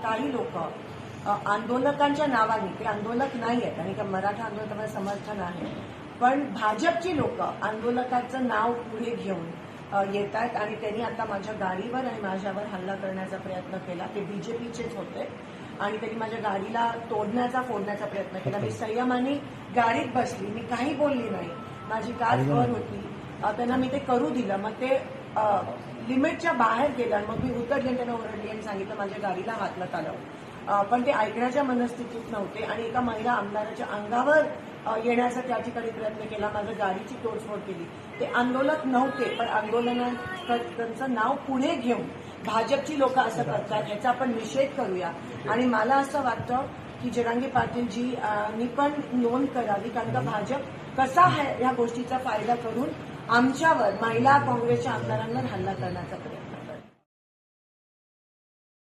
काही लोक आंदोलकांच्या नावाने, ते आंदोलक नाही आहेत आणि मराठा आंदोलकांना समर्थन आहे, पण भाजपची लोक आंदोलकाचं नाव पुढे घेऊन येत आहेत आणि त्यांनी आता माझ्या गाडीवर आणि माझ्यावर हल्ला करण्याचा प्रयत्न केला. ते बीजेपीचेच होते आणि त्यांनी माझ्या गाडीला फोडण्याचा प्रयत्न केला. मी संयमाने गाडीत बसली, मी काही बोलली नाही, माझी कार वर होती, त्यांना मी ते करू दिलं. मग ते लिमिटच्या बाहेर गेलं. मग मी उतरले आणि त्यांना ओरडली आणि सांगितलं माझ्या गाडीला हात नका लावू. पण ते ऐकण्याच्या मनस्थितीत नव्हते आणि एका महिला आमदाराच्या अंगावर येण्याचा त्या ठिकाणी प्रयत्न केला, माझ्या गाडीची तोडफोड केली. ते आंदोलक नव्हते, पण आंदोलनात त्यांचं नाव पुढे घेऊन भाजपची लोक असं करतात, ह्याचा आपण निषेध करूया. आणि मला असं वाटतं की जरांगे पाटीलजींनी पण नोंद करावी, कारण का भाजप कसा ह्या गोष्टीचा फायदा करून आमच्यावर, महिला काँग्रेसच्या आमदारांवर हल्ला करण्याचा